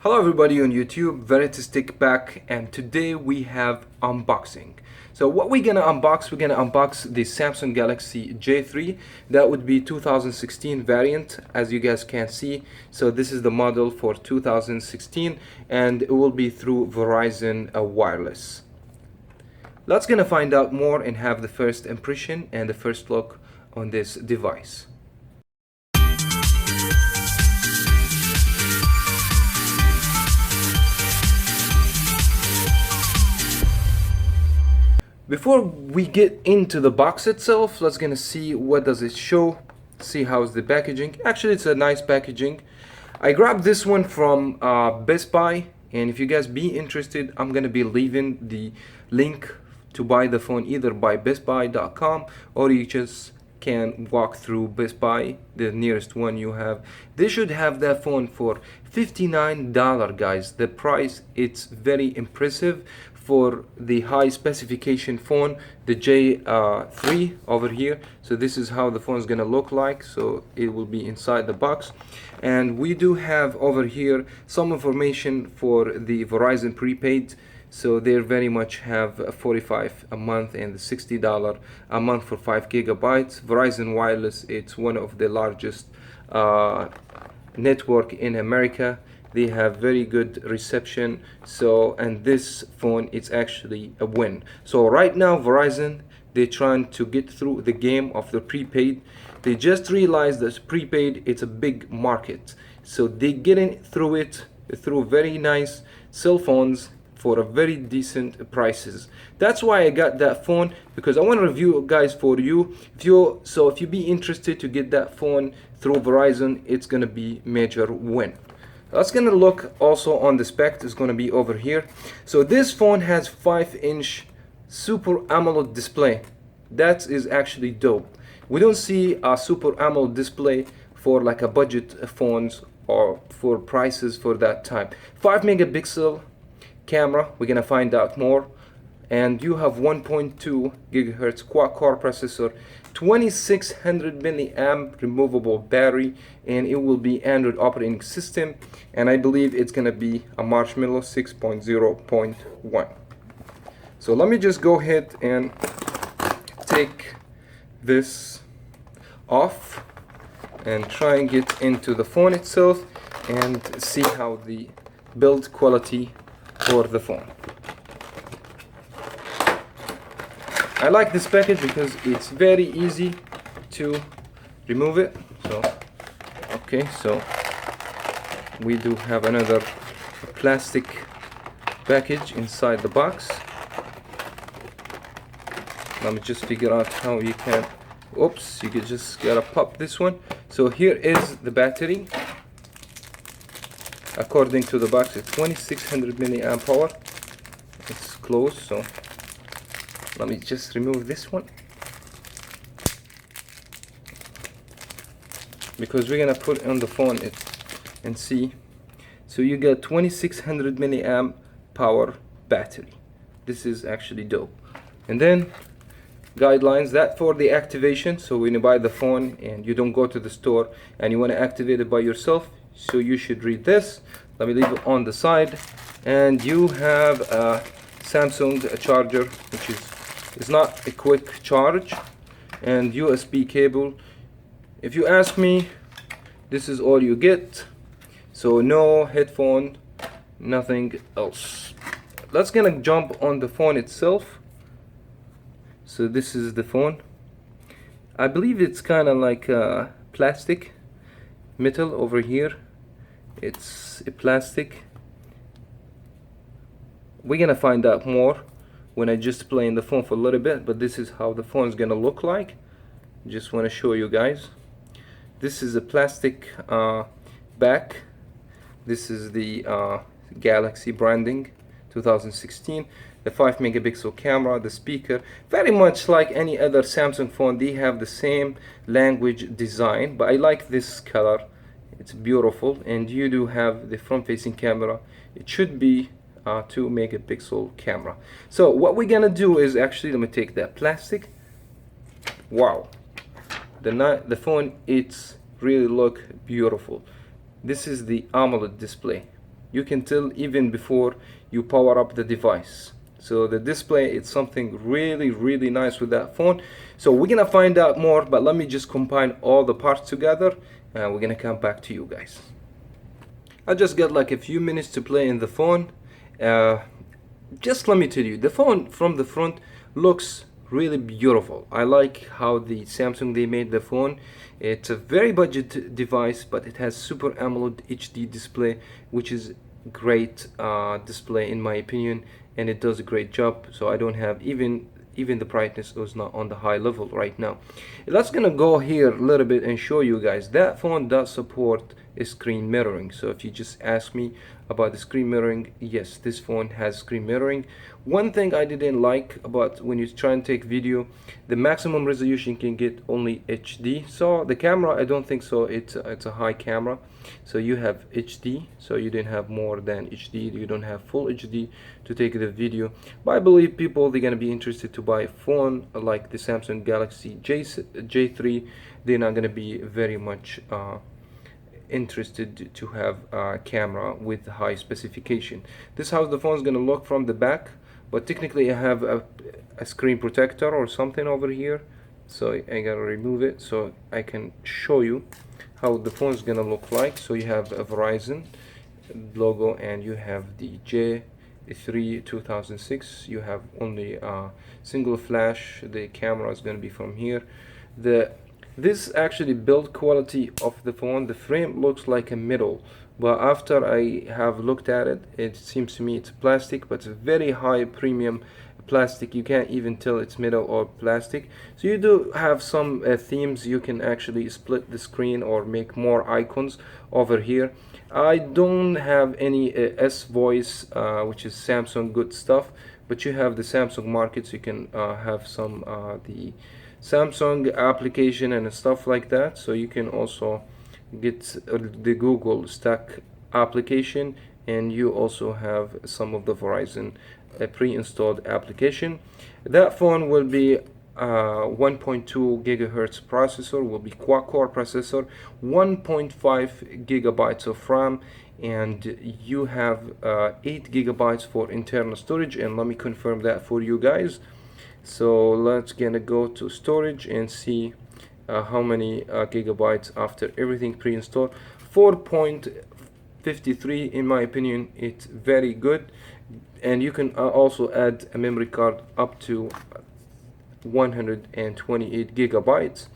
Hello everybody on YouTube, Veritastic back, and today we have unboxing. So what we're gonna unbox, the Samsung Galaxy J3. That would be 2016 variant, as you guys can see. So this is the model for 2016 and it will be through Verizon Wireless. Let's gonna find out more and have the first impression and the first look on this device. Before we get into the box itself, let's gonna see what does it show, see how's the packaging. Actually, it's a nice packaging. I grabbed this one from Best Buy, and if you guys be interested, I'm gonna be leaving the link to buy the phone either by bestbuy.com or you just can walk through Best Buy, the nearest one you have. They should have that phone for $59, guys. The price, it's very impressive for the high specification phone, the J3 over here. So this is how the phone is gonna look like. So it will be inside the box, and we do have over here some information for the Verizon prepaid. So they very much have $45 a month and $60 a month for 5 gigabytes. Verizon Wireless, it's one of the largest network in America. They have very good reception. So, and this phone, it's actually a win. So right now Verizon, they're trying to get through the game of the prepaid. They just realized that prepaid, it's a big market. So they getting through it through very nice cell phones for a very decent prices. That's why I got that phone, because I want to review guys for you. If you be interested to get that phone through Verizon, it's gonna be major win. Let's gonna look also on the spec. Is gonna be over here. So this phone has 5-inch Super AMOLED display. That is actually dope. We don't see a Super AMOLED display for like a budget phones or for prices for that type. 5 megapixel camera, we're gonna find out more. And you have 1.2 gigahertz quad-core processor, 2600 milliamp removable battery, and it will be Android operating system, and I believe it's gonna be a Marshmallow 6.0.1. So let me just go ahead and take this off and try and get into the phone itself and see how the build quality for the phone. I like this package because it's very easy to remove it. So okay, so we do have another plastic package inside the box. Let me just figure out how you can, oops, you could just gotta pop this one. So here is the battery. According to the box, it's 2600 milliamp hour. It's closed, so let me just remove this one, because we're gonna put it on the phone and see. So you get 2600 milliamp power battery. This is actually dope. And then guidelines that for the activation. So when you buy the phone and you don't go to the store and you want to activate it by yourself, so you should read this. Let me leave it on the side. And you have a Samsung charger, which is not a quick charge, and USB cable. If you ask me, this is all you get. So no headphone, nothing else. Let's gonna jump on the phone itself. So this is the phone. I believe it's kind of like plastic metal over here. It's a plastic. We're gonna find out more when I just play in the phone for a little bit, but this is how the phone is gonna look like. Just want to show you guys. This is a plastic back. This is the Galaxy branding 2016. The 5 megapixel camera, the speaker, very much like any other Samsung phone. They have the same language design, but I like this color. It's beautiful. And you do have the front facing camera. It should be 2 megapixel camera. So what we're gonna do is actually, let me take that plastic. Wow, the phone, it's really look beautiful. This is the AMOLED display. you can tell even before you power up the device. So the display, it's something really nice with that phone. So we're gonna find out more, but let me just combine all the parts together and we're gonna come back to you guys. I just got like a few minutes to play in the phone. uh, just let me tell you, the phone from the front looks really beautiful. I like how the Samsung they made the phone. It's a very budget device, but it has Super AMOLED HD display, which is great display in my opinion, and it does a great job. So I don't have even the brightness is not on the high level right now. Let's gonna go here a little bit and show you guys that phone does support screen mirroring. So if you just ask me about the screen mirroring, yes, this phone has screen mirroring. One thing I didn't like about when you try and take video, the maximum resolution can get only HD. So the camera, I don't think so, it's a high camera. So you have HD, so you didn't have more than HD, you don't have full HD to take the video. But I believe people, they're gonna be interested to buy a phone like the Samsung Galaxy J3. They're not gonna be very much interested to have a camera with high specification. This is how the phone is going to look from the back, but technically I have a screen protector or something over here, so I gotta remove it so I can show you how the phone is going to look like. So you have a Verizon logo and you have the J3 2006. You have only a single flash. The camera is going to be from here. This actually build quality of the phone, the frame looks like a metal, but after I have looked at it, it seems to me it's plastic, but it's a very high premium plastic. You can't even tell it's metal or plastic. So you do have some themes. You can actually split the screen or make more icons over here. I don't have any S voice, which is Samsung good stuff, but you have the Samsung market, so you can have some the Samsung application and stuff like that. So you can also get the Google Stack application, and you also have some of the Verizon pre-installed application. That phone will be 1.2 gigahertz processor, will be quad-core processor, 1.5 gigabytes of RAM, and you have 8 gigabytes for internal storage. And let me confirm that for you guys. So let's gonna go to storage and see how many gigabytes after everything pre-installed. 4.53 in my opinion, it's very good. And you can also add a memory card up to 128 gigabytes.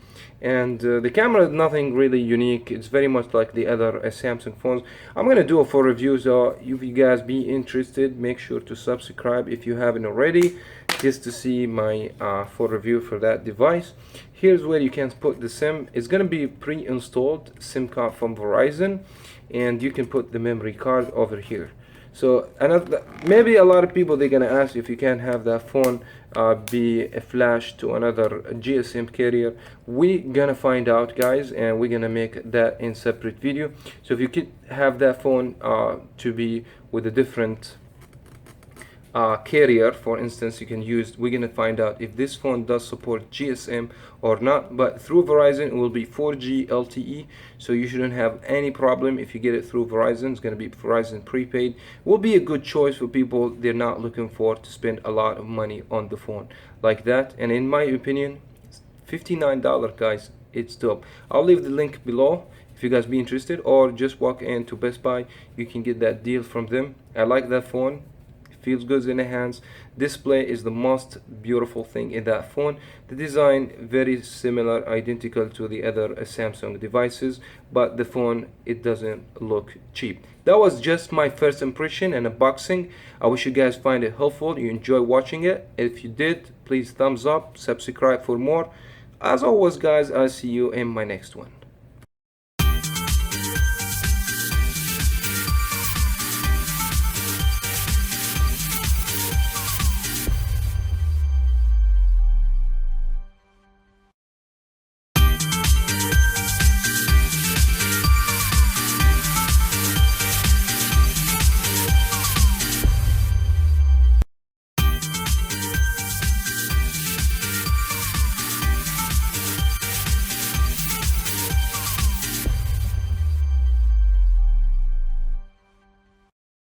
And the camera is nothing really unique. It's very much like the other Samsung phones. I'm gonna do a full review, so if you guys be interested, make sure to subscribe if you haven't already, just to see my full review for that device. Here's where you can put the SIM. It's gonna be pre-installed SIM card from Verizon, and you can put the memory card over here. So another, maybe a lot of people, they're gonna ask if you can have that phone be a flash to another GSM carrier. We're gonna find out, guys, and we're gonna make that in separate video. So if you could have that phone to be with a different carrier, for instance, you can use, we're gonna find out if this phone does support GSM or not. But through Verizon it will be 4G LTE, so you shouldn't have any problem if you get it through Verizon. It's gonna be Verizon prepaid. Will be a good choice for people, they're not looking for to spend a lot of money on the phone like that. And in my opinion, $59, guys, it's dope. I'll leave the link below if you guys be interested, or just walk into Best Buy, you can get that deal from them. I like that phone, feels good in the hands. Display is the most beautiful thing in that phone. The design very similar, identical to the other Samsung devices, but the phone, it doesn't look cheap. That was just my first impression and unboxing. I wish you guys find it helpful, you enjoy watching it. If you did, please thumbs up, subscribe for more. As always, guys, I'll see you in my next one.